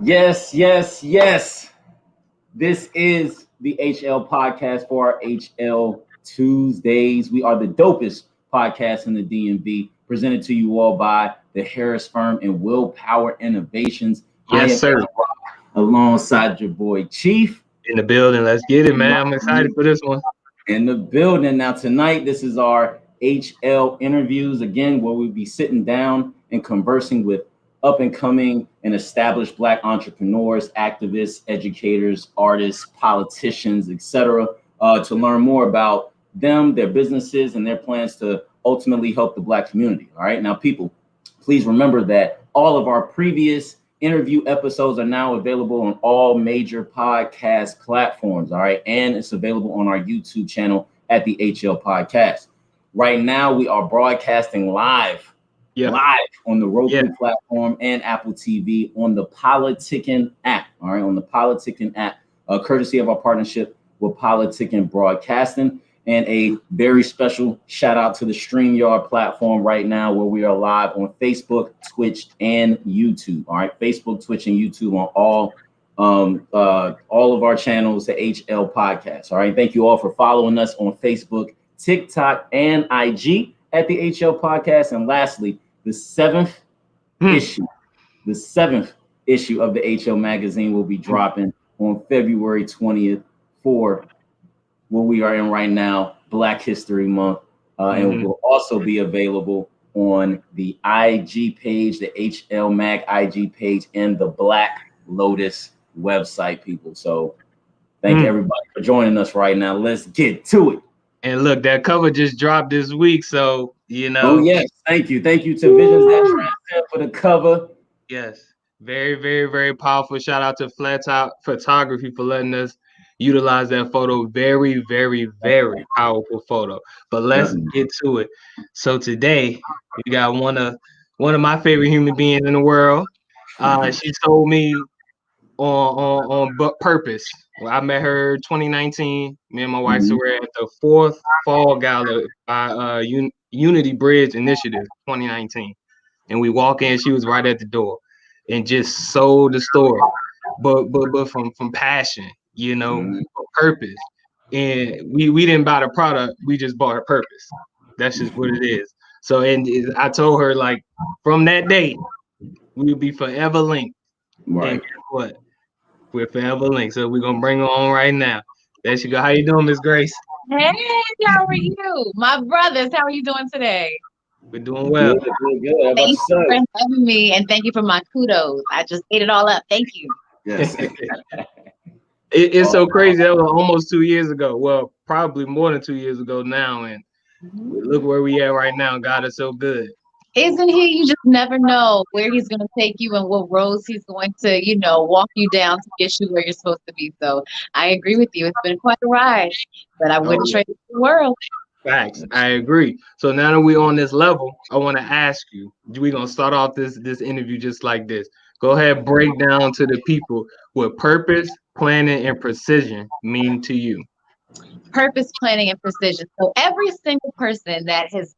Yes, yes, yes. This is the HL podcast for our HL Tuesdays. We are the dopest podcast in the DMV, presented to you all by the Harris Firm and Willpower Innovations. I Yes, am sir. alongside your boy Chief In the building. Let's get it, man. I'm excited for this one. in the building. Now, tonight, this is our HL interviews again, where we'll be sitting down and conversing with up and coming and established Black entrepreneurs, activists, educators, artists, politicians, etc., to learn more about them, their businesses, and their plans to ultimately help the Black community. All right. Now, people, please remember that all of our previous interview episodes are now available on all major podcast platforms. All right. And it's available on our YouTube channel at the HL Podcast. Right now, we are broadcasting live on the Roku platform and Apple TV on the Politicking app. All right. On the Politicking app, courtesy of our partnership with Politicking Broadcasting. And a very special shout out to the StreamYard platform right now, where we are live on Facebook, Twitch, and YouTube. All right, Facebook, Twitch, and YouTube on all of our channels, the HL Podcast. All right, thank you all for following us on Facebook, TikTok, and IG at the HL Podcast. And lastly, the seventh issue of the HL magazine will be dropping on February 20th for what we are in right now, Black History Month, and will also be available on the IG page, the HL Mag IG page, and the Black Lotus website, people. So thank everybody for joining us right now. Let's get to it. And look, that cover just dropped this week, so Oh yes, thank you to Visions That Transcend for the cover. Yes, very, very, very powerful. Shout out to Flat Top Photography for letting us utilize that photo. Very, very, very powerful photo. But let's get to it. So today we got one of my favorite human beings in the world. She told me on purpose. Well, I met her 2019. Me and my wife were at the 4th Fall Gala by Unity Bridge Initiative 2019. And we walk in, she was right at the door and just sold the story. But from passion, for purpose. And we didn't buy the product, we just bought her purpose. That's just what it is. So, and I told her, like, from that day, we'll be forever linked. Right. And guess what? We're forever linked. So we're gonna bring her on right now. There she go. How you doing, Miss Grace? Hey, how are you? My brothers, how are you doing today? We're doing well. Good. Thank you for having me, and thank you for my kudos. I just ate it all up. Thank you. Yes. It's so crazy. That was almost 2 years ago. Well, probably more than 2 years ago now. And look where we at right now. God is so good. Isn't he? You just never know where he's going to take you and what roads he's going to, walk you down to get you where you're supposed to be. So I agree with you. It's been quite a ride, but I wouldn't trade it for the world. Facts. I agree. So now that we're on this level, I want to ask you, we're going to start off this interview just like this. Go ahead, break down to the people what purpose, planning, and precision mean to you. Purpose, planning, and precision. So every single person that is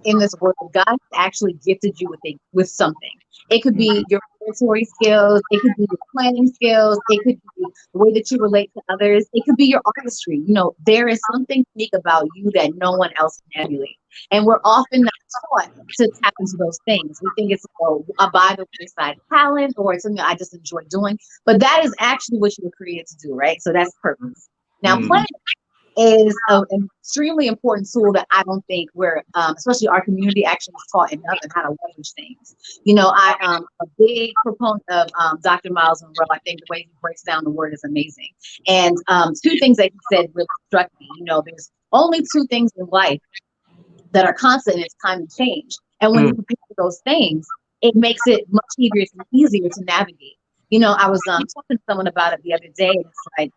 in this world, God actually gifted you with something. It could be your oratory skills, it could be your planning skills, it could be the way that you relate to others, it could be your artistry. There is something unique about you that no one else can emulate. And we're often not taught to tap into those things. We think it's a by the wayside talent, or it's something I just enjoy doing. But that is actually what you were created to do, right? So that's purpose. Now, planning is an extremely important tool that I don't think especially our community, actually is taught enough on how to leverage things. I am a big proponent of Dr. Miles Monroe. I think the way he breaks down the word is amazing. And two things that he said really struck me. There's only two things in life that are constant, and it's time and change. And when you prepare for those things, it makes it much easier to navigate. I was talking to someone about it the other day, and it's like,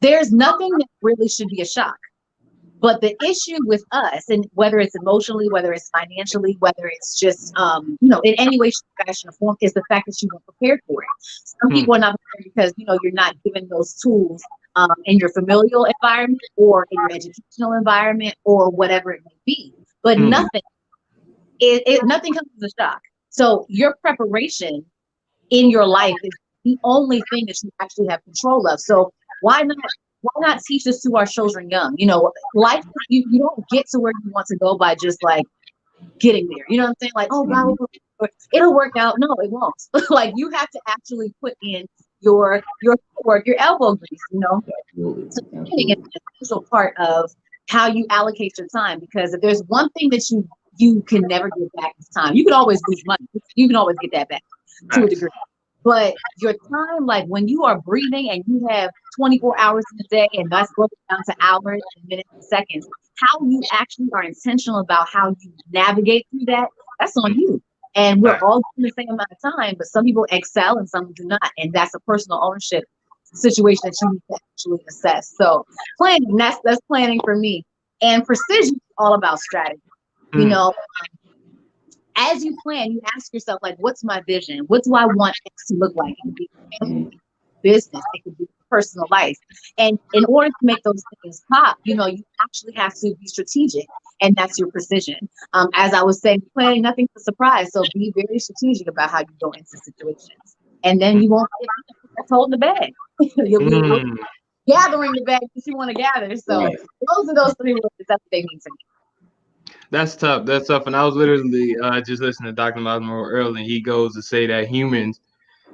there's nothing that really should be a shock. But the issue with us, and whether it's emotionally, whether it's financially, whether it's just, in any way, fashion, or form, is the fact that you weren't prepared for it. Some people are not prepared because, you're not given those tools in your familial environment or in your educational environment or whatever it may be. But nothing comes as a shock. So your preparation in your life is the only thing that you actually have control of. So why not teach this to our children young? You know, life, you don't get to where you want to go by just like getting there. You know what I'm saying? Like, oh God, it'll work out. No, it won't. Like you have to actually put in your work, your elbow grease, you know. So planning is an essential part of how you allocate your time, because if there's one thing that you can never get back, is time. You can always lose money. You can always get that back to a degree. But your time, like when you are breathing and you have 24 hours in a day, and that's broken down to hours and minutes and seconds, how you actually are intentional about how you navigate through that, that's on you. And we're all doing the same amount of time, but some people excel and some do not. And that's a personal ownership situation that you need to actually assess. So planning, that's planning for me. And precision is all about strategy. You know, as you plan, you ask yourself, like, what's my vision? What do I want X to look like? It could be family, business, it could be personal life. And in order to make those things pop, you know, you actually have to be strategic. And that's your precision. As I was saying, planning, nothing's a surprise. So be very strategic about how you go into situations. And then you won't get holding the bag. You'll be gathering the bag that you want to gather. So those are those three words. That's what they mean to me. That's tough. That's tough. And I was literally just listening to Dr. Miles Monroe earlier. He goes to say that humans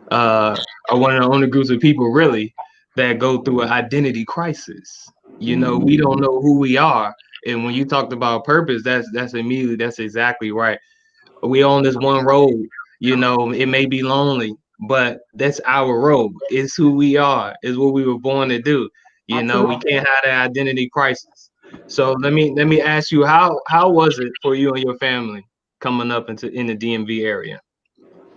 are one of the only groups of people really that go through an identity crisis. You know, we don't know who we are. And when you talked about purpose, that's exactly right. We on this one road, you know, it may be lonely, but that's our road. It's who we are, is what we were born to do. You know, we can't have that identity crisis. So let me ask you, how was it for you and your family coming up in the DMV area?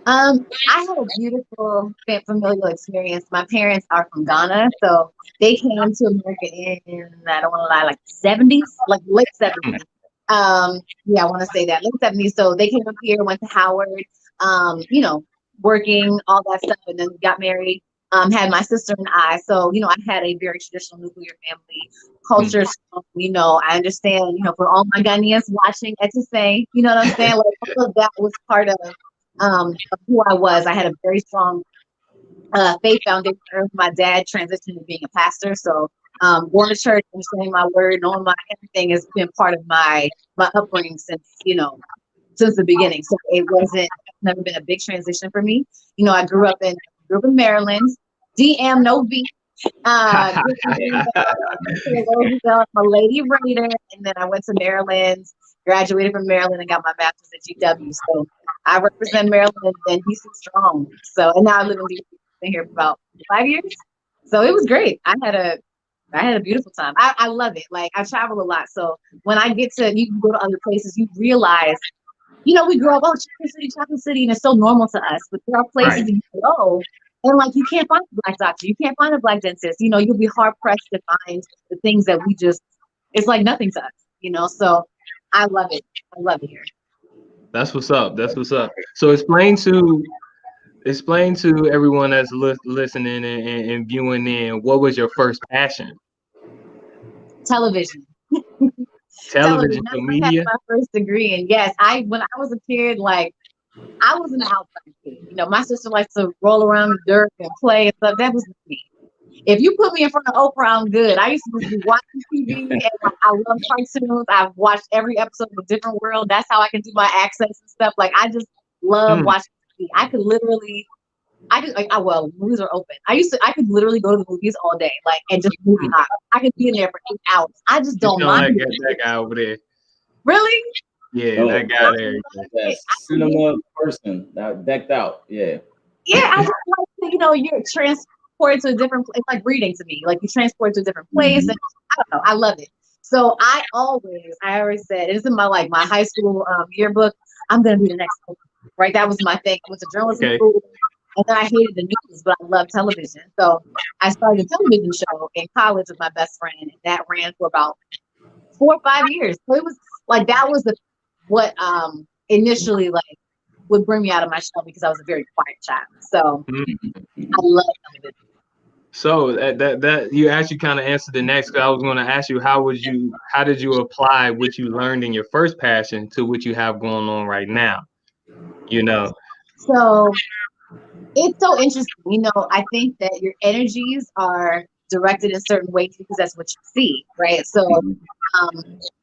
I had a beautiful familial experience. My parents are from Ghana, so they came to America in, I don't want to lie, like 70s, like late 70s. Yeah, I want to say that late 70s. So they came up here, went to Howard, you know, working, all that stuff, and then got married. Had my sister and I. So, you know, I had a very traditional nuclear family culture. So, you know, I understand, you know, for all my Ghanaians watching, to say, you know what I'm saying? Like, all of that was part of who I was. I had a very strong faith foundation. My dad transitioned to being a pastor, so going to church, understanding my word, knowing my everything has been part of my upbringing since, you know, since the beginning. So it wasn't, never been a big transition for me. You know, I grew up in Maryland, DM no V. I'm a Lady Raider, and then I went to Maryland, graduated from Maryland, and got my master's at GW. So I represent Maryland and DC strong. So, and now I live in DC. Been here for about 5 years. So it was great. I had a beautiful time. I love it. Like I travel a lot. So when I get to, you can go to other places, you realize, you know, we grow up, oh, Chocolate City, and it's so normal to us. But there are places that you go, and like you can't find a black doctor, you can't find a black dentist. You know, you'll be hard pressed to find the things that we just, it's like nothing to us, you know. So I love it. I love it here. That's what's up. That's what's up. So explain to everyone that's listening and viewing in, what was your first passion? Television. Television, media. My first degree, and yes, when I was a kid, like I was an outside kid. You know, my sister likes to roll around the dirt and play and stuff. That was me. If you put me in front of Oprah, I'm good. I used to just be watching TV, and like, I love cartoons. I've watched every episode of A Different World. That's how I can do my accents and stuff. Like I just love watching TV. I could literally, movies are open. I could literally go to the movies all day, like, and just movie hop. I could be in there for 8 hours. I just don't mind. That guy over there. Really? Yeah, that guy there. Yes. Cinema person, decked out. Yeah. Yeah, I just like, you know, you're transported to a different place, like reading to me. Like you transport to a different place, and I don't know, I love it. So I always said, it's in my high school yearbook, I'm gonna be the next one, right? That was my thing. I went to journalism school, and then I hated the news, but I loved television. So I started a television show in college with my best friend, and that ran for about 4 or 5 years. So it was like that was what initially like would bring me out of my shell, because I was a very quiet child. So I love television. So that you actually kind of answered the next. I was going to ask you, how did you apply what you learned in your first passion to what you have going on right now? You know. So It's so interesting. You know, I think that your energies are directed in certain ways because that's what you see, right? So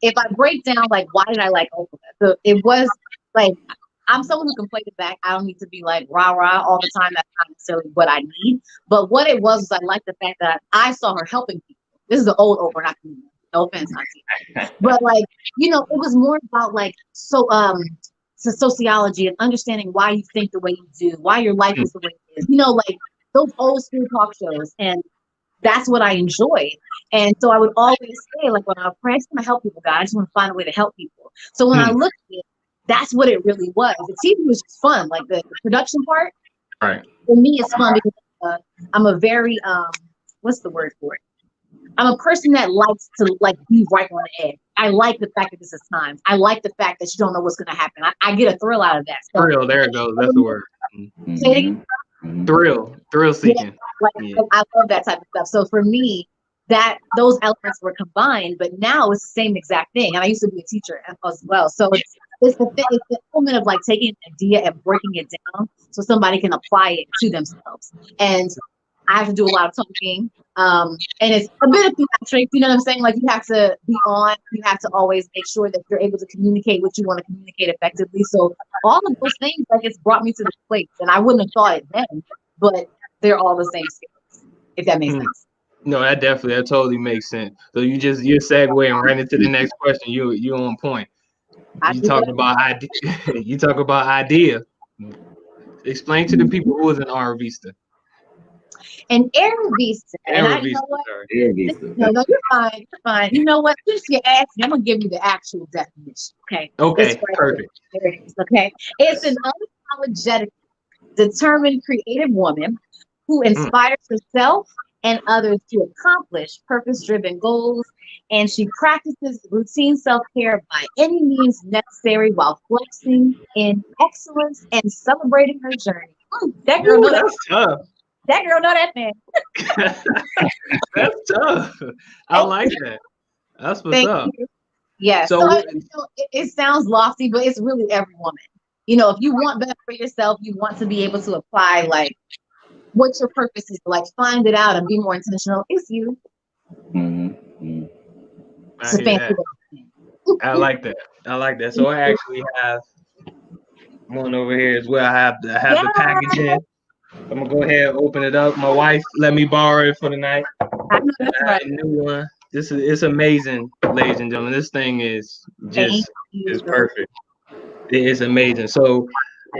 if I break down like why did I like Oprah? So it was like I'm someone who can play the back. I don't need to be like rah rah all the time. That's not necessarily what I need. But what it was I liked the fact that I saw her helping people. This is the old Oprah, not the new. No offense, Auntie. But like, you know, it was more about like sociology and understanding why you think the way you do, why your life is the way it is. You know, like those old school talk shows, and that's what I enjoyed. And so I would always say, like, when I pray, I just want to help people, God. I just want to find a way to help people. So when I look at it, that's what it really was. The TV was just fun, like the production part. Right. For me, it's fun because I'm a very what's the word for it? I'm a person that likes to like be right on the edge. I like the fact that this is time. I like the fact that you don't know what's going to happen. I get a thrill out of that. So, thrill, there it goes. That's the word. Thrill seeking. I love that type of stuff. So for me, that those elements were combined, but now it's the same exact thing. And I used to be a teacher as well. So it's the element of like taking an idea and breaking it down so somebody can apply it to themselves. And I have to do a lot of talking. And it's a bit of theatrics, you know what I'm saying? Like you have to be on, you have to always make sure that you're able to communicate what you want to communicate effectively. So all of those things, like it's brought me to this place. And I wouldn't have thought it then, but they're all the same skills, if that makes sense. No, that totally makes sense. So you're segueing right into the next question. You on point. You talk about idea. Explain to the people who is an Aravista. An Aravista. No, you're fine. You're fine. You know what? Just you ask me, I'm gonna give you the actual definition. Okay. Okay. Perfect. There it is. Okay. It's an unapologetic, determined, creative woman who inspires herself and others to accomplish purpose-driven goals, and she practices routine self-care by any means necessary while flexing in excellence and celebrating her journey. That girl knows that's tough. That girl know that man. That's tough. I like that. That's what's up. Yeah. So it sounds lofty, but it's really every woman. You know, if you want better for yourself, you want to be able to apply like what your purpose is, like find it out and be more intentional. It's you. I like that. So I actually have one over here as well. I have the packaging. I'm gonna go ahead and open it up. My wife let me borrow it for the night. That's right. A new one. It's amazing, ladies and gentlemen. This thing is perfect. It is amazing. So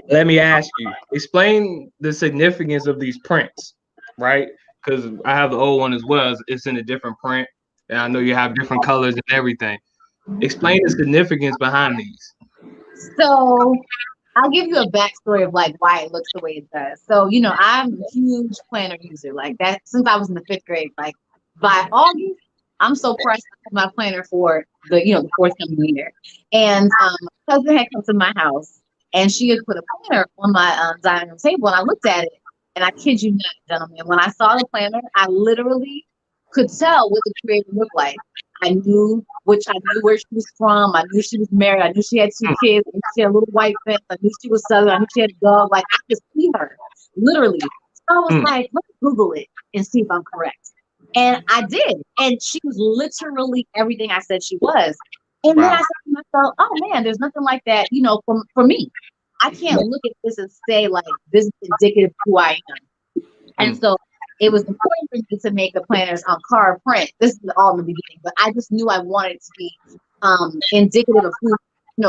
let me ask you, explain the significance of these prints, right? Because I have the old one as well. It's in a different print, and I know you have different colors and everything. Explain the significance behind these. So I'll give you a backstory of like why it looks the way it does. So, you know, I'm a huge planner user, like that since I was in the 5th grade. Like by August, I'm so pressed with my planner for the forthcoming year. And my cousin had come to my house and she had put a planner on my dining room table, and I looked at it, and I kid you not, gentlemen, when I saw the planner, I literally could tell what the creator looked like. I knew where she was from. I knew she was married. I knew she had 2 kids. I knew she had a little white fence. I knew she was Southern. I knew she had a dog. Like I could see her, literally. So I was like, let me Google it and see if I'm correct. And I did. And she was literally everything I said she was. And then I said to myself, oh man, there's nothing like that, you know, for me. I can't look at this and say like this is indicative of who I am. And so it was important for me to make the planners on card print. This is all in the beginning, but I just knew I wanted to be indicative of who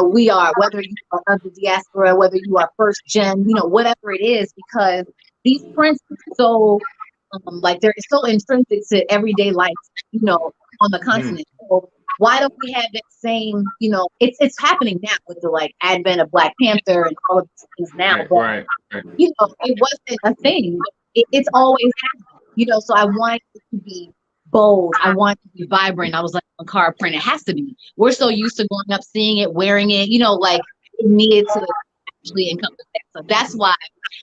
we are, whether you are of the diaspora, whether you are first gen, whatever it is, because these prints are so like they're so intrinsic to everyday life, on the continent. So why don't we have that same, it's happening now with the like advent of Black Panther and all of these things now. Right. It wasn't a thing. It's always happened, so I wanted it to be bold. I want it to be vibrant. I was like, on card print, it has to be. We're so used to going up, seeing it, wearing it, like it needed to actually encompass that. So that's why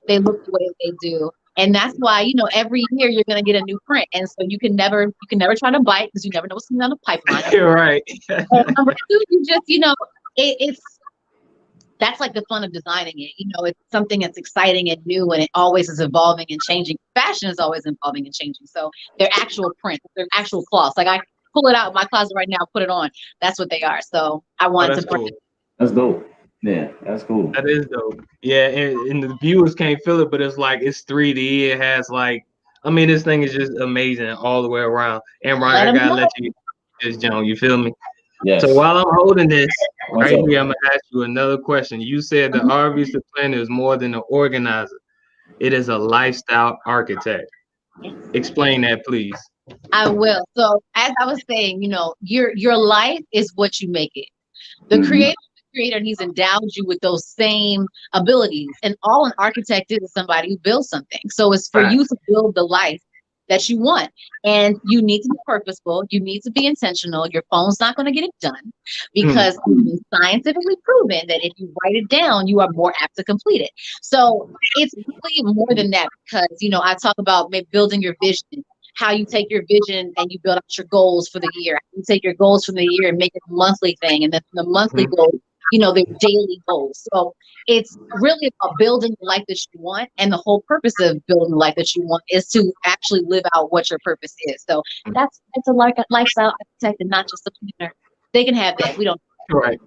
they look the way they do. And that's why, every year you're going to get a new print. And so you can never try to bite because you never know what's coming down the pipeline. You're right. And number 2, you just, that's like the fun of designing it. You know, it's something that's exciting and new, and it always is evolving and changing. Fashion is always evolving and changing. So they're actual prints, they're actual cloths. Like I pull it out of my closet right now, put it on. That's what they are. So I wanted to bring cool. That's dope. Yeah, that's cool. That is dope. Yeah, and the viewers can't feel it, but it's like it's 3D. It has like, I mean, this thing is just amazing all the way around. And Ryan, I gotta let you just Joan. You feel me? Yes. So while I'm holding this What's right up? here, I'm gonna ask you another question. You said the RV planner is more than an organizer; it is a lifestyle architect. Explain that, please. I will. So as I was saying, you know, your life is what you make it. The creator, and he's endowed you with those same abilities. And all an architect is somebody who builds something. So it's for you to build the life that you want. And you need to be purposeful. You need to be intentional. Your phone's not going to get it done because it's been scientifically proven that if you write it down, you are more apt to complete it. So it's really more than that because, you know, I talk about maybe building your vision, how you take your vision and you build out your goals for the year. You take your goals from the year and make it a monthly thing. And then the monthly goals, you know, they're daily goals. So it's really about building the life that you want. And the whole purpose of building the life that you want is to actually live out what your purpose is. So that's a lifestyle architect and not just a planner. They can have that. We don't. Right.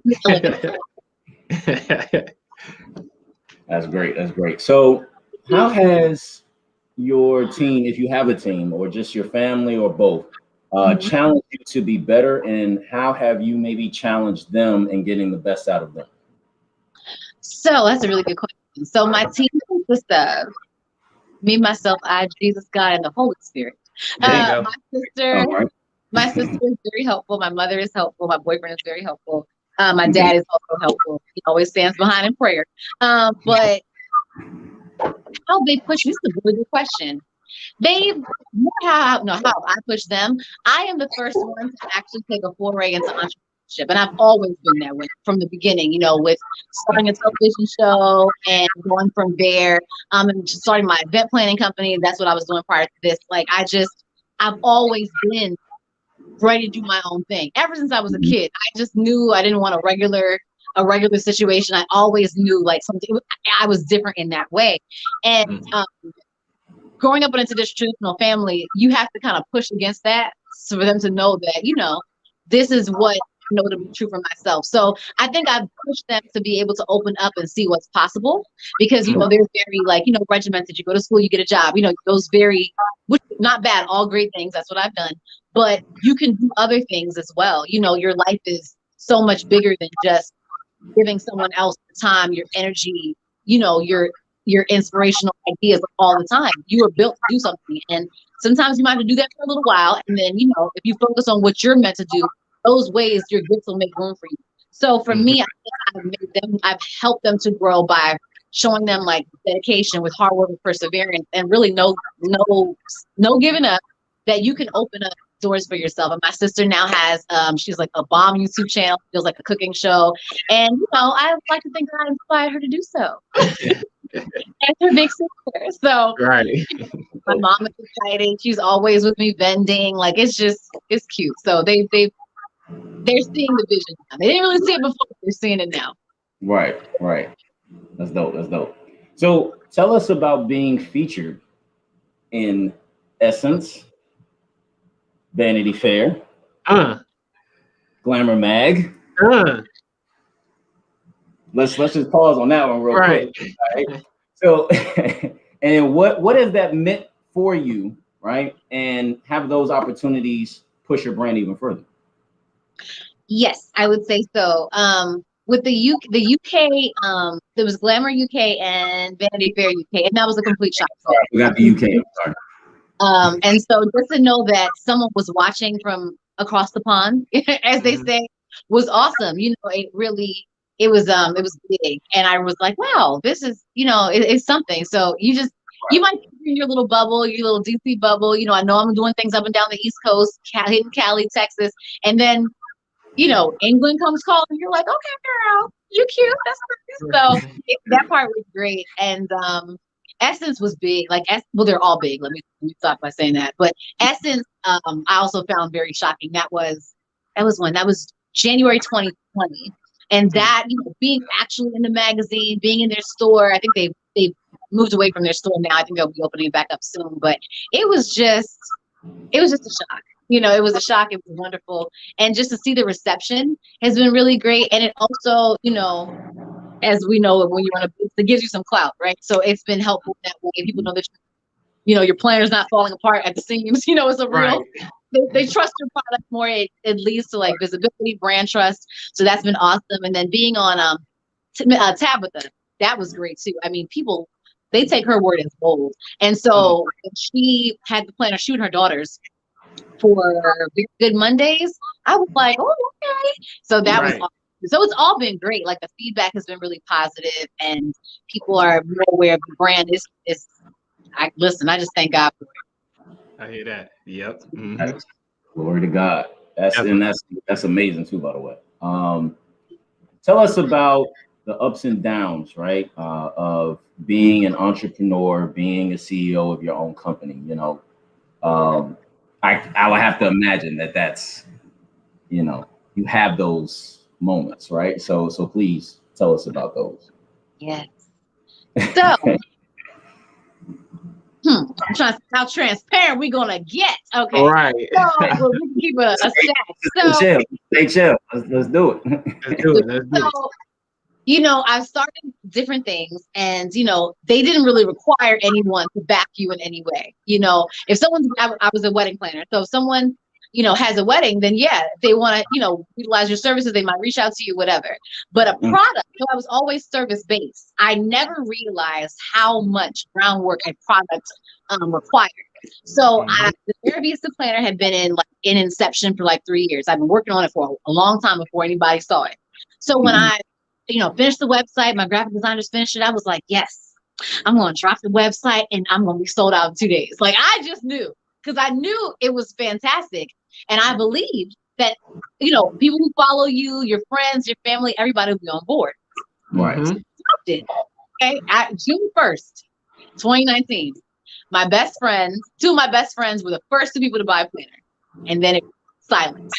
That's great. That's great. So how has your team, if you have a team or just your family or both, challenged you to be better, and how have you maybe challenged them in getting the best out of them? So that's a really good question. So my team consists of me, myself, I, Jesus, God, and the Holy Spirit. My sister is very helpful. My mother is helpful. My boyfriend is very helpful. My dad is also helpful. He always stands behind in prayer. But how they push me is a really good question. They how I push them. I am the first one to actually take a foray into entrepreneurship, and I've always been that way from the beginning. You know, with starting a television show and going from there, and starting my event planning company. That's what I was doing prior to this. Like I've always been ready to do my own thing ever since I was a kid. I just knew I didn't want a regular situation. I always knew like something. I was different in that way, and growing up in a traditional family, you have to kind of push against that for them to know that, you know, this is what I know to be true for myself. So I think I've pushed them to be able to open up and see what's possible because, you know, they're very like, you know, regimented. You go to school, you get a job, you know, those very, which not bad, all great things. That's what I've done. But you can do other things as well. You know, your life is so much bigger than just giving someone else the time, your energy, you know, your inspirational ideas all the time. You are built to do something. And sometimes you might have to do that for a little while. And then, you know, if you focus on what you're meant to do, those ways your gifts will make room for you. So for me, I've helped them to grow by showing them like dedication with hard work and perseverance and really no giving up, that you can open up doors for yourself. And my sister now has she's like a bomb YouTube channel, feels like a cooking show. And you know, I like to think I inspired her to do so. And her big sister. So my mom is excited. She's always with me vending. Like it's cute. So they're seeing the vision now. They didn't really see it before, they're seeing it now. Right. That's dope. So tell us about being featured in Essence, Vanity Fair, Glamour Mag. Let's just pause on that one real quick. Right? So, and what has that meant for you, right? And have those opportunities push your brand even further? Yes, I would say so. With the UK, there was Glamour UK and Vanity Fair UK, and that was a complete shock. We got the UK. I'm sorry. And so just to know that someone was watching from across the pond, as they say, was awesome. You know, it was big, and I was like, wow, this is, you know, it's something. So you might be in your little bubble, your little DC bubble. You know, I know I'm doing things up and down the East Coast, Cali, Texas, and then, you know, England comes calling, you're like, okay, girl, you cute. That's nice. So that part was great. And Essence was big. Like, well, they're all big. Let me stop by saying that. But Essence, I also found very shocking. That was January 2020. And that, you know, being actually in the magazine, being in their store, I think they moved away from their store now. I think they'll be opening back up soon. But it was just a shock. You know, it was a shock. It was wonderful. And just to see the reception has been really great. And it also, you know, as we know, when you run a business, it gives you some clout, right? So it's been helpful that way. People know that, you know, your planner's not falling apart at the seams. You know, it's a real, they trust your product more. It leads to like visibility, brand trust. So that's been awesome. And then being on Tabitha, that was great too. I mean, people, they take her word as gold. And so she had the planner shoot her daughters for Good Mondays. I was like, oh, okay. So that was awesome. So it's all been great. Like the feedback has been really positive, and people are more aware of the brand. I just thank God for it. I hear that. Yep. Glory to God. That's amazing too, by the way. Tell us about the ups and downs, right? Of being an entrepreneur, being a CEO of your own company. You know, I would have to imagine that's, you know, you have those moments, right? So please tell us about those. Yes. So I'm trying to see how transparent we're gonna get. Okay. All right. So we'll keep a stack. So stay chill. Let's do it. Let's do it. So, you know, I've started different things, and you know, they didn't really require anyone to back you in any way. You know, if I was a wedding planner, so if someone, you know, has a wedding, then yeah, if they want to, you know, utilize your services, they might reach out to you, whatever. But a product, so I was always service based. I never realized how much groundwork and product required. So the Bare Vista Planner had been in inception for like 3 years. I've been working on it for a long time before anybody saw it. So when I, you know, finished the website, my graphic designers finished it, I was like, yes, I'm going to drop the website and I'm going to be sold out in 2 days. Like I just knew, because I knew it was fantastic. And I believed that, you know, people who follow you, your friends, your family, everybody will be on board. Right. Okay. June 1st, 2019, two of my best friends were the first 2 people to buy a planner. And then it was silence.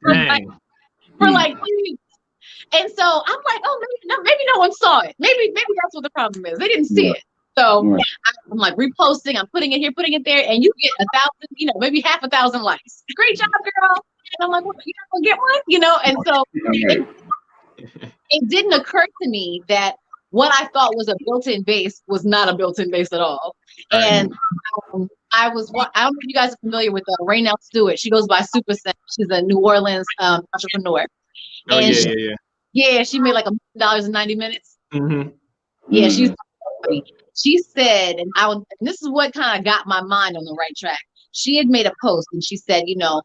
for like 3 weeks. And so I'm like, oh, maybe no one saw it. Maybe that's what the problem is. They didn't see it. So I'm like reposting, I'm putting it here, putting it there, and you get 1,000, you know, maybe half 1,000 likes. Great job, girl. And I'm like, well, you not gonna get one, you know? And so it didn't occur to me that what I thought was a built-in base was not a built-in base at all. And I don't know if you guys are familiar with Raynell Stewart. She goes by Super Sen. She's a New Orleans entrepreneur. Oh, and she made like $1 million in 90 minutes. Yeah, she's funny. She said, and this is what kind of got my mind on the right track. She had made a post and she said, you know,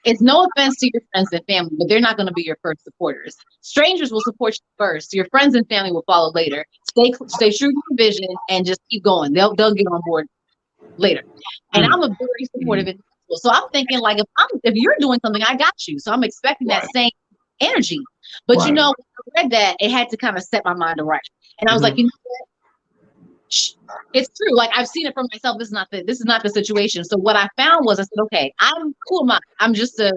it's no offense to your friends and family, but they're not going to be your first supporters. Strangers will support you first. Your friends and family will follow later. Stay true to your vision and just keep going. They'll get on board later. And I'm a very supportive individual. So I'm thinking like, if you're doing something, I got you. So I'm expecting that same energy. But you know, when I read that, it had to kind of set my mind to right. And I was like, you know what? It's true. Like I've seen it for myself. This is not the situation. So what I found was I said, okay, who am I? I'm just a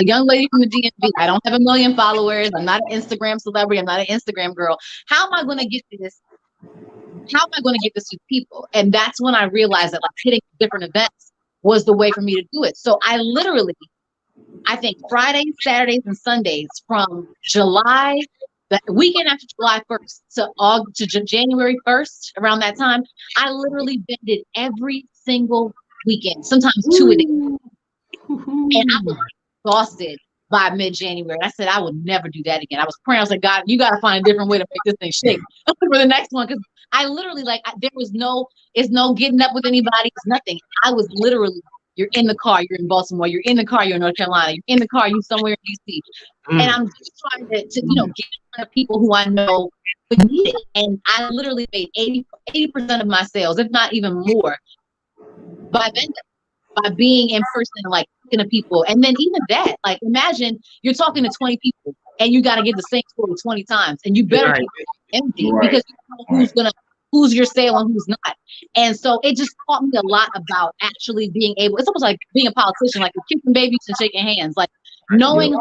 young lady from the DMV. I don't have 1 million followers. I'm not an Instagram celebrity. I'm not an Instagram girl. How am I going to get this? How am I going to get this to people? And that's when I realized that like hitting different events was the way for me to do it. So I think Fridays, Saturdays, and Sundays from July, the weekend after July 1st to January 1st, around that time, I literally vended every single weekend, sometimes 2 a day. And I was exhausted by mid-January. I said I would never do that again. I was praying. I was like, God, you got to find a different way to make this thing shake for the next one. Because I literally there was it's no getting up with anybody. It's nothing. I was literally, you're in the car, you're in Baltimore, you're in the car, you're in North Carolina, you're in the car, you're somewhere in DC. And I'm just trying to you know, get in front of people who I know would need it. And I literally made 80% of my sales, if not even more, by being in person, like talking to people. And then even that, like imagine you're talking to 20 people and you got to get the same story 20 times, and you better keep it empty because you know who's your sale and who's not. And so it just taught me a lot about actually being able, it's almost like being a politician, like you're kissing babies and shaking hands. Like knowing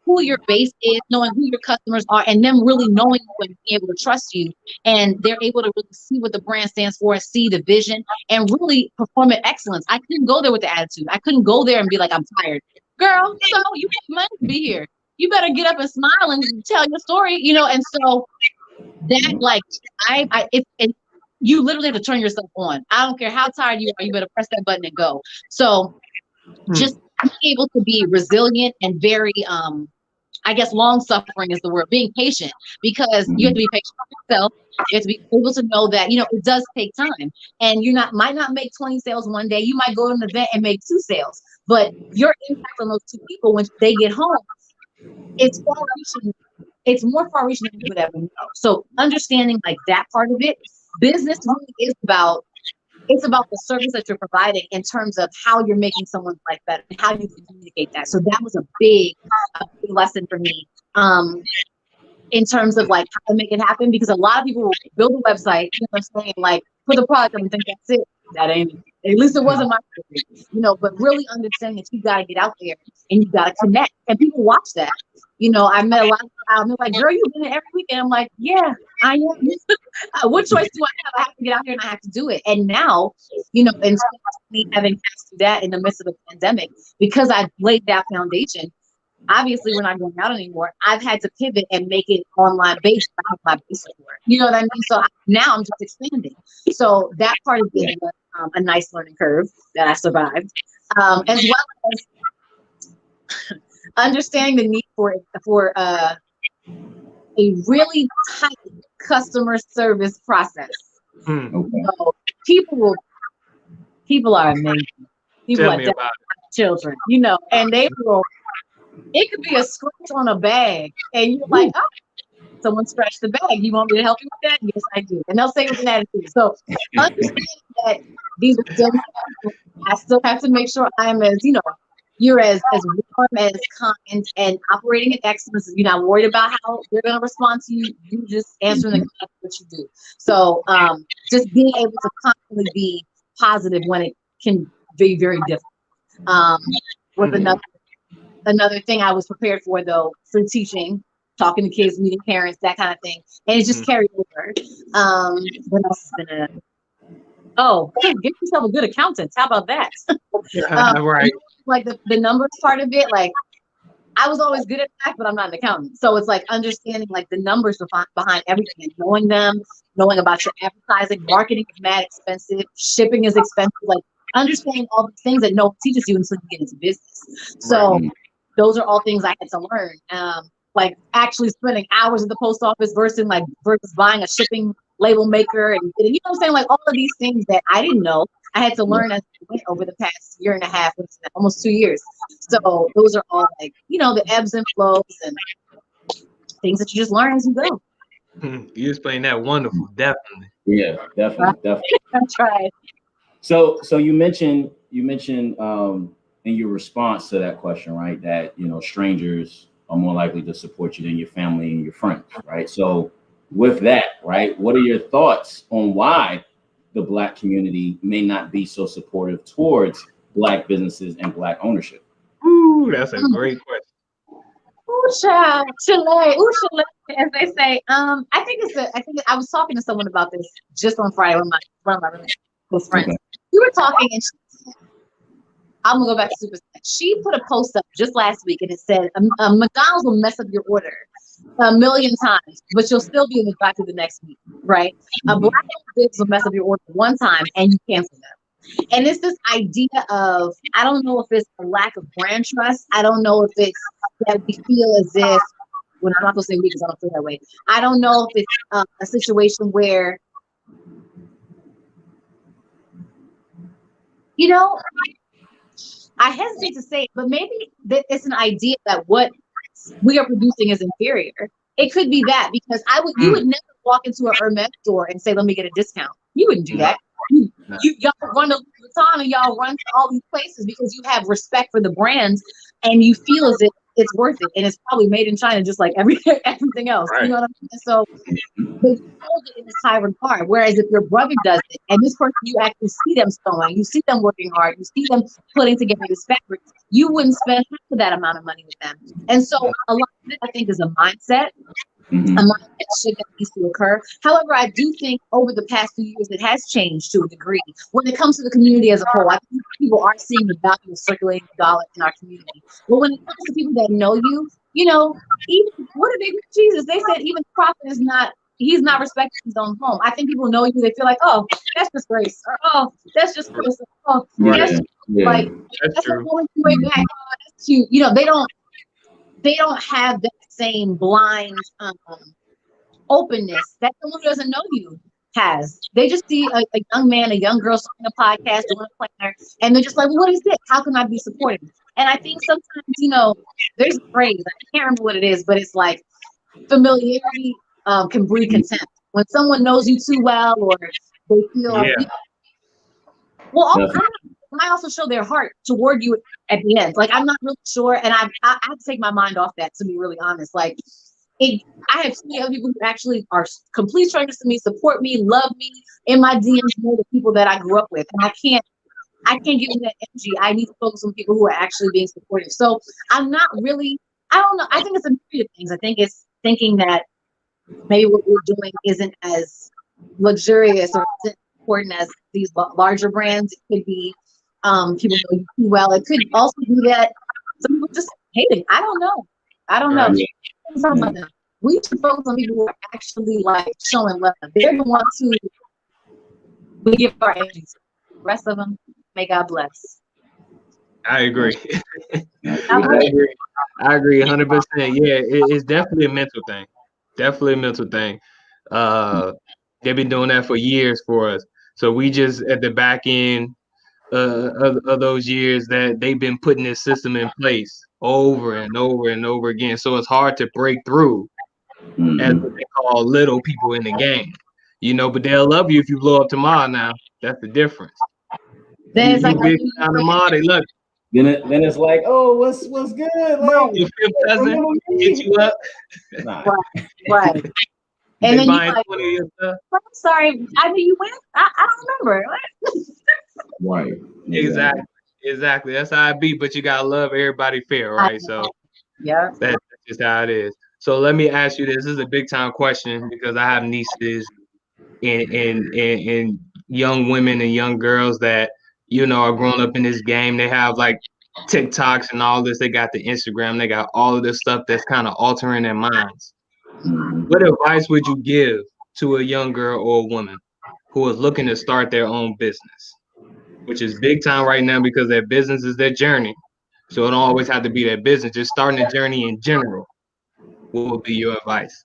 who your base is, knowing who your customers are, and them really knowing you and being able to trust you. And they're able to really see what the brand stands for and see the vision and really perform at excellence. I couldn't go there with the attitude. I couldn't go there and be like, I'm tired. Girl, so you pay money to be here. You better get up and smile and tell your story, you know. And so that, like, you literally have to turn yourself on. I don't care how tired you are, you better press that button and go. So just being able to be resilient and very, I guess long suffering is the word, being patient, because you have to be patient with yourself. You have to be able to know that, you know, it does take time, and might not make 20 sales one day. You might go to an event and make 2 sales, but your impact on those 2 people when they get home, it's far-reaching. It's more far-reaching than you would ever know. So understanding like that part of it, business really is about, it's about the service that you're providing in terms of how you're making someone's life better and how you communicate that. So that was a big lesson for me, in terms of like how to make it happen, because a lot of people will build a website, you know what I'm saying, like put the product up and think that's it. That ain't it. At least it wasn't my story, you know, but really understanding that you got to get out there and you got to connect, and people watch that. You know, I met a lot of people, and they're like, girl, you've been here every weekend. I'm like, yeah, I am. What choice do I have? I have to get out here and I have to do it. And now, you know, in 2020, having passed through that in the midst of the pandemic, because I laid that foundation, obviously we're not going out anymore. I've had to pivot and make it online based. I have my base for it. You know what I mean? So now I'm just expanding. So that part of it was a nice learning curve that I survived, as well as understanding the need for a really tight customer service process. So people are amazing. People Tell are me about it. Children, you know, and they will. It could be a scratch on a bag, and you're like, oh, someone scratched the bag. You want me to help you with that? Yes, I do. And they'll say it with an attitude. So understand that these are still my people. I still have to make sure I'm as, you know, you're as warm, as kind, and operating at excellence. You're not worried about how they're going to respond to you. You just answering the question what you do. So just being able to constantly be positive when it can be very difficult. Was another thing I was prepared for, though, through teaching, talking to kids, meeting parents, that kind of thing. And it just carried over. What else is gonna? Oh, get yourself a good accountant. How about that? Right. Like the numbers part of it, like I was always good at math, but I'm not an accountant. So it's like understanding like the numbers behind everything, and knowing them, knowing about your advertising, marketing is mad expensive, shipping is expensive, like understanding all the things that no one teaches you until you get into business. So those are all things I had to learn. Like actually spending hours at the post office versus buying a shipping label maker, and you know what I'm saying, like all of these things that I didn't know. I had to learn as I went over the past year and a half, almost 2 years. So those are all like, you know, the ebbs and flows and things that you just learn as you go. You explained that wonderful, definitely. Yeah, definitely. I tried. So you mentioned in your response to that question, right, that, you know, strangers are more likely to support you than your family and your friends, right? So with that, right, what are your thoughts on why the Black community may not be so supportive towards Black businesses and Black ownership? Ooh, that's a great question. Ooh, child, Chile, as they say. I think I was talking to someone about this just on Friday with one of my really close friends. Okay. We were talking, and I'm gonna go back to Super. She put a post up just last week, and it said, "McDonald's will mess up your order 1,000,000 times, but you'll still be in the back of the next week, right? A Black business will mess up your order one time, and you cancel them." And it's this idea of, I don't know if it's a lack of brand trust. I don't know if it's that we feel as if, well, I'm not gonna say we because I don't feel that way. I don't know if it's a situation where, you know, I hesitate to say it, but maybe it's an idea that what we are producing is inferior. It could be that, because you would never walk into a Hermes store and say, "Let me get a discount." You wouldn't do that. Y'all run to Louis Vuitton and y'all run to all these places because you have respect for the brands and you feel as if it's worth it, and it's probably made in China just like everything else. Right. You know what I mean? So they hold it in this high regard. Whereas if your brother does it, and this person, you actually see them sewing, you see them working hard, you see them putting together this fabric, you wouldn't spend half of that amount of money with them. And so a lot of it, I think, is a mindset. A mindset shift that needs to occur. However, I do think over the past few years, it has changed to a degree. When it comes to the community as a whole, I think people are seeing the value of circulating the dollar in our community. But when it comes to people that know you, even what did they do? Jesus? They said even the prophet is not. He's not respecting his own home. I think people know you. They feel like, oh, that's just grace. Or, oh, that's just person. Oh, that's just, like that's like going way back. Oh, that's cute. They don't have that same blind openness that someone who doesn't know you has. They just see a young man, a young girl starting a podcast, doing a planner, and they're just like, well, what is this? How can I be supportive? And I think sometimes, there's a phrase, I can't remember what it is, but it's like familiarity can breed contempt. When someone knows you too well, or they feel, might also show their heart toward you at the end. Like, I'm not really sure, and I have to take my mind off that, to be really honest. Like, I have seen other people who actually are complete strangers to me, support me, love me in my DMs, know the people that I grew up with, and I can't give them that energy. I need to focus on people who are actually being supportive. So I'm not really, I don't know. I think it's a myriad of things. I think it's thinking that maybe what we're doing isn't as luxurious or isn't important as these larger brands. It could be people know you too well. It could also be that some people just hate it. I don't know. Right. We should focus on people who are actually like showing love. They're the ones who we give our energy to. The rest of them, may God bless. I agree. I agree 100%. Yeah, it's definitely a mental thing. Definitely a mental thing. They've been doing that for years for us. So we just at the back end of those years that they've been putting this system in place over and over and over again. So it's hard to break through as what they call little people in the game. But they'll love you if you blow up tomorrow now. That's the difference. Then it's like tomorrow, they love you. Then it's like, oh, what's good? Like, your fifth cousin hit you up. Nah. Right. And then you're like, I'm sorry, I knew you went. I don't remember. Right. Exactly. That's how it be. But you gotta love everybody fair, right? So yeah, that's just how it is. So let me ask you this. This is a big time question because I have nieces and young women and young girls that are growing up in this game. They have like TikToks and all this. They got the Instagram. They got all of this stuff that's kind of altering their minds. What advice would you give to a young girl or a woman who is looking to start their own business, which is big time right now because their business is their journey? So it don't always have to be their business. Just starting a journey in general. What would be your advice?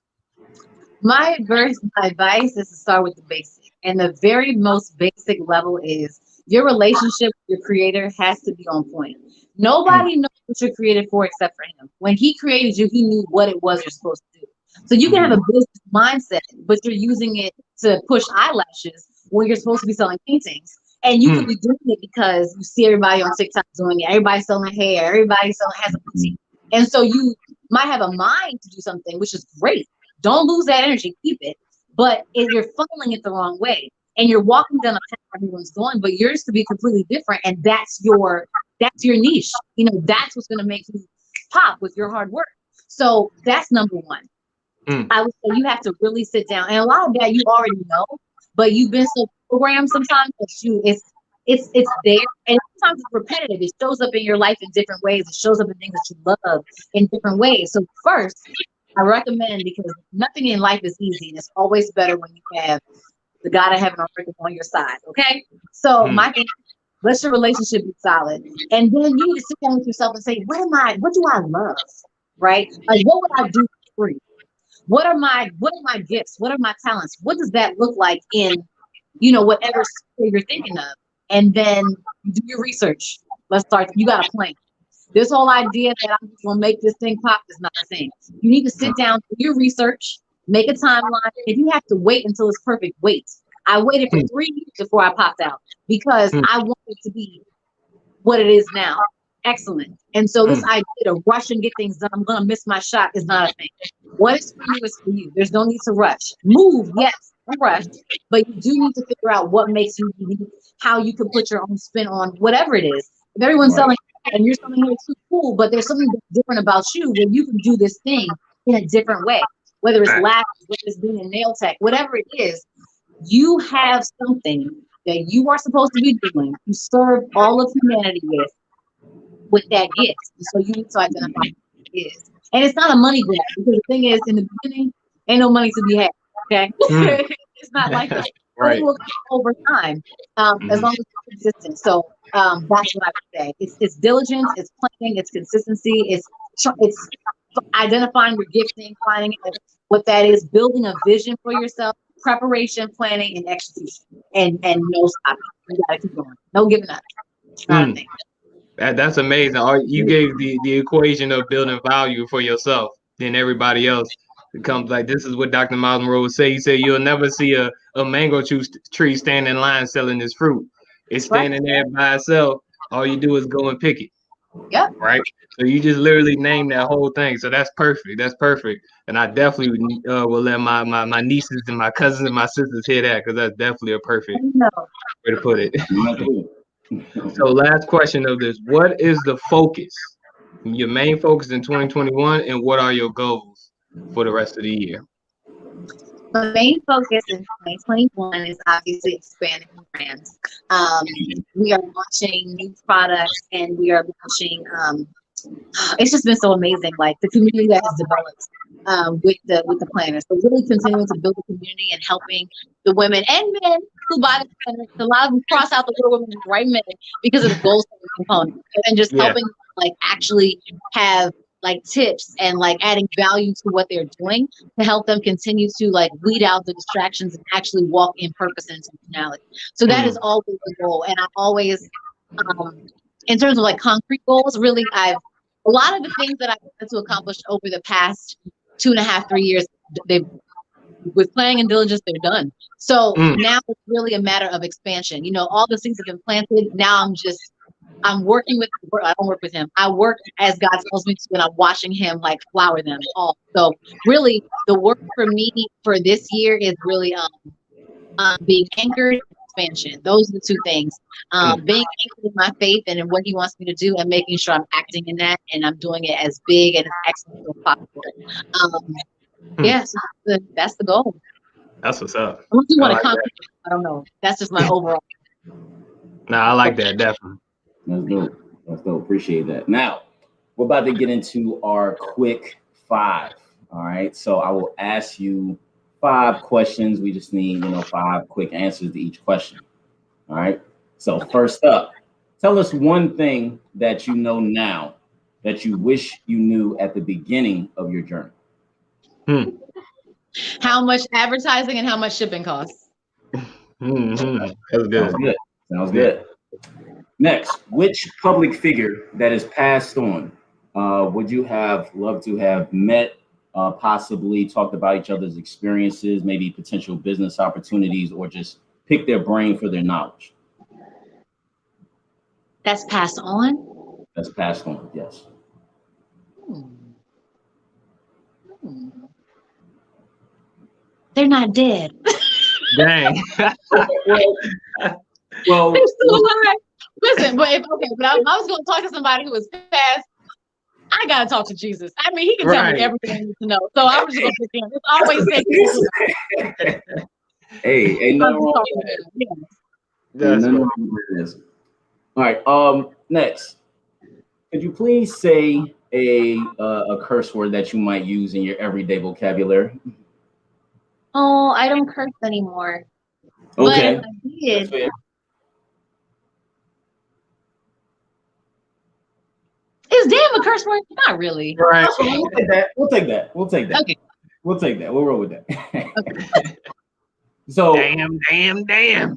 My advice is to start with the basic. And the very most basic level is your relationship with your creator has to be on point. Nobody knows what you're created for except for him. When he created you, he knew what it was you're supposed to do. So you can have a business mindset, but you're using it to push eyelashes when you're supposed to be selling paintings. And you could be doing it because you see everybody on TikTok doing it. Everybody's selling hair. Everybody has a boutique. And so you might have a mind to do something, which is great. Don't lose that energy. Keep it. But if you're funneling it the wrong way and you're walking down a path everyone's going, but yours could be completely different. And that's your niche. That's what's going to make you pop with your hard work. So that's number one. I would say you have to really sit down. And a lot of that you already know, but you've been so programmed sometimes that it's there. And sometimes it's repetitive. It shows up in your life in different ways. It shows up in things that you love in different ways. So first, I recommend, because nothing in life is easy, and it's always better when you have the God of heaven on your side. Okay. So my thing, let your relationship be solid. And then you need to sit down with yourself and say, what do I love? Right? Like, what would I do for free? What are my gifts? What are my talents? What does that look like in, whatever sphere you're thinking of? And then do your research. Let's start. You got a plan. This whole idea that I'm just gonna make this thing pop is not a thing. You need to sit down, do your research, make a timeline. If you have to wait until it's perfect, wait. I waited for 3 years before I popped out because I wanted it to be what it is now. Excellent. And so this idea to rush and get things done, I'm going to miss my shot, is not a thing. What is for you is for you. There's no need to rush. Move, yes, don't rush, but you do need to figure out what makes you unique, how you can put your own spin on whatever it is. If everyone's selling and you're something here too cool, but there's something that's different about you where you can do this thing in a different way, whether it's lashes, whether it's being a nail tech, whatever it is, you have something that you are supposed to be doing to serve all of humanity with that gift. And so you need to identify what it is. And it's not a money grab, because the thing is, in the beginning, ain't no money to be had. Okay. It's not like that. Right. It will come over time, as long as it's consistent. So that's what I would say. It's diligence, it's planning, it's consistency, it's identifying your gifting, finding what that is, building a vision for yourself, preparation, planning, and execution, and no stopping. You gotta keep going. No giving up. It's not a thing. That's amazing. You gave the equation of building value for yourself. Then everybody else becomes like, this is what Dr. Miles Monroe would say. He said, you'll never see a mango tree stand in line selling its fruit. It's standing there by itself. All you do is go and pick it. Yep. Right. So you just literally named that whole thing. So that's perfect. That's perfect. And I definitely will let my nieces and my cousins and my sisters hear that, because that's definitely a perfect way to put it. So last question of this: what is the focus, your main focus in 2021, and what are your goals for the rest of the year? The main focus in 2021 is obviously expanding brands. We are launching new products, and we are launching. It's just been so amazing, like the community that has developed with the planners. So really continuing to build a community and helping the women and men who buy the planners. A lot of them cross out the little women and write men because of the goal setting component, and just helping like actually have like tips and like adding value to what they're doing to help them continue to like weed out the distractions and actually walk in purpose and intentionality. So that is always the goal. And I always, in terms of like concrete goals, really, a lot of the things that I've wanted to accomplish over the past 2.5, 3 years, with planning and diligence, they're done. So now it's really a matter of expansion. You know, all the things have been planted. Now I'm working with, I don't work with him. I work as God tells me to, and I'm watching him like flower them all. So really the work for me for this year is really being anchored, expansion. Those are the two things. Being anchored in my faith and in what he wants me to do, and making sure I'm acting in that and I'm doing it as big and as excellent as possible. Yes, that's the goal. That's what's up. Unless you want to accomplish it, I don't know. That's just my overall. No, I like that, definitely. That's dope. That's dope. Appreciate that. Now, we're about to get into our quick 5. All right. So I will ask you 5 questions. We just need, 5 quick answers to each question. All right. So first up, tell us one thing that you know now that you wish you knew at the beginning of your journey. How much advertising and how much shipping costs. That's good. Sounds good. Next, which public figure that is passed on would you have loved to have met, possibly talked about each other's experiences, maybe potential business opportunities, or just pick their brain for their knowledge? That's passed on? That's passed on, yes. They're not dead. Dang. Well, they're still alive. Listen, but I was going to talk to somebody who was passed. I gotta talk to Jesus. I mean, he can tell me everything I need to know. So I'm just gonna pick him. It's always say. Hey, ain't nothing wrong with that. All right. Next, could you please say a curse word that you might use in your everyday vocabulary? Oh, I don't curse anymore. Okay. But if I did, is damn a curse word? Not really. Right. We'll take that. Okay. We'll take that. We'll roll with that. Okay. So damn. Hey,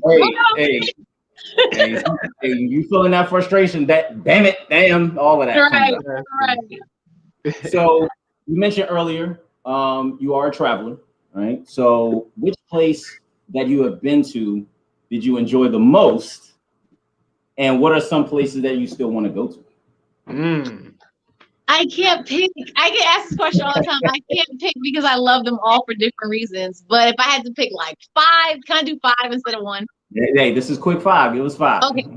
you feeling that frustration? That damn, all of that. Right. So you mentioned earlier, you are a traveler, right? So which place that you have been to did you enjoy the most? And what are some places that you still want to go to? I can't pick. I get asked this question all the time. I can't pick because I love them all for different reasons. But if I had to pick like 5, can I do 5 instead of 1? Hey, this is quick 5. It was 5. Okay.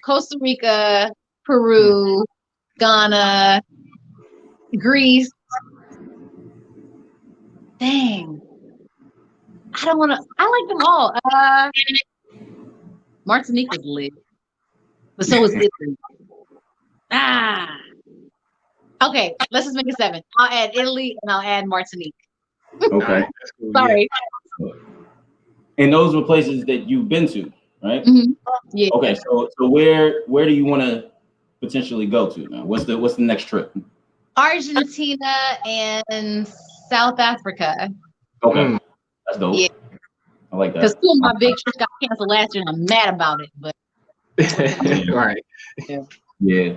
Costa Rica, Peru, Ghana, Greece. Dang. I don't want to. I like them all. Martinique was lit, but so was Italy. Okay, let's just make it 7. I'll add Italy and I'll add Martinique. Okay. Cool, Sorry. Yeah. And those were places that you've been to, right? Mm-hmm. Yeah. Okay, so where do you want to potentially go to now? What's the next trip? Argentina and South Africa. Okay, that's dope. Yeah. I like that. Because 2 of my big trips got canceled last year, and I'm mad about it. But Right. Yeah.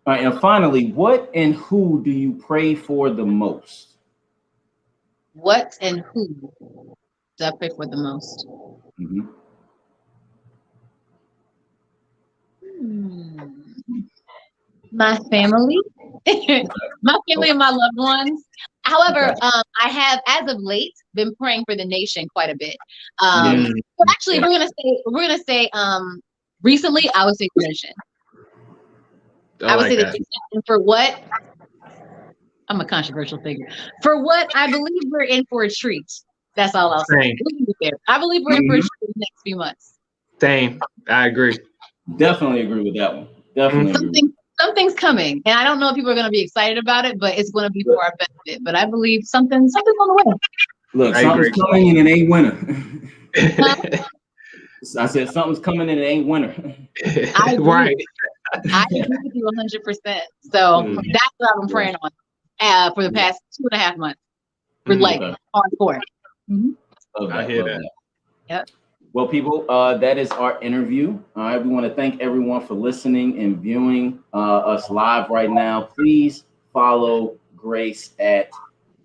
All right, and finally, what and who do you pray for the most? what and who do I pray for the most? Mm-hmm. My family, my family and my loved ones. However, I have, as of late, been praying for the nation quite a bit. But actually, we're gonna say, recently, I would say the nation. I would say the nation. And for what? I'm a controversial figure. For what I believe we're in for a treat. That's all I'll say. I believe we're in for a treat in the next few months. Same. I agree. Definitely agree with that one. Definitely. Something's coming, and I don't know if people are going to be excited about it, but it's going to be for our benefit. But I believe something's on the way. Look, something's coming and it ain't winter. I said something's coming and it ain't winter. Right. I agree with you 100%. So that's what I've been praying on for the past 2.5 months. We're like hardcore. I hear that. Yep. Well, people, that is our interview. All right, we want to thank everyone for listening and viewing us live right now. Please follow Grace at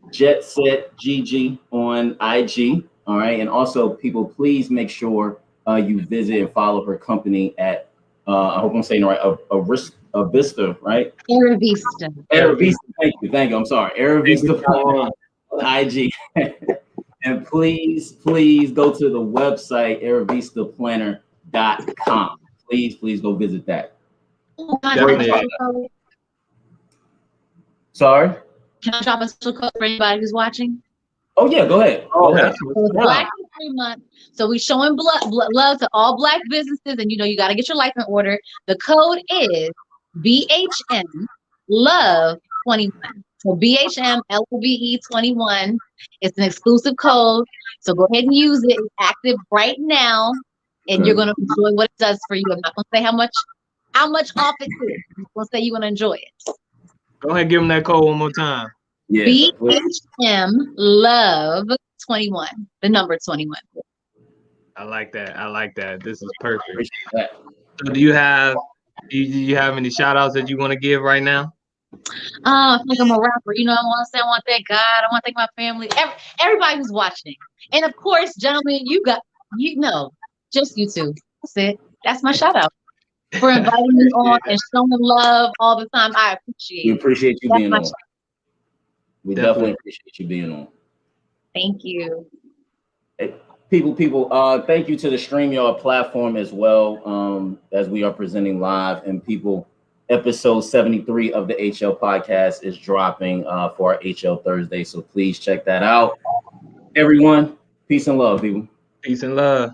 JetSetGG on IG. All right, and also, people, please make sure you visit and follow her company at I hope I'm saying it right, Avista, right? Aravista. Thank you. I'm sorry, Aravista on IG. And please go to the website, aravistaplanner.com. Please go visit that. Sorry? Can I drop a special code for anybody who's watching? Oh, yeah, go ahead. Go ahead. So it's Black History Month. So we're showing love to all Black businesses, and you got to get your life in order. The code is BHM Love 21. So BHM LOVE 21. It's an exclusive code. So go ahead and use it. It's active right now, and you're gonna enjoy what it does for you. I'm not gonna say how much off it is. I'm gonna say you're gonna enjoy it. Go ahead and give them that code one more time. Yeah. BHM Love 21. The number 21. I like that. This is perfect. So do you have any shout outs that you want to give right now? I think I'm a rapper. I want to thank God. I want to thank my family, everybody who's watching. And of course, gentlemen, just you two. That's it. That's my shout out for inviting me on and showing love all the time. I appreciate it. We appreciate you being on. We definitely appreciate you being on. Thank you. Hey, people, thank you to the StreamYard platform as well, as we are presenting live. And people, episode 73 of the HL podcast is dropping for our HL Thursday. So please check that out. Everyone, peace and love, people. Peace and love.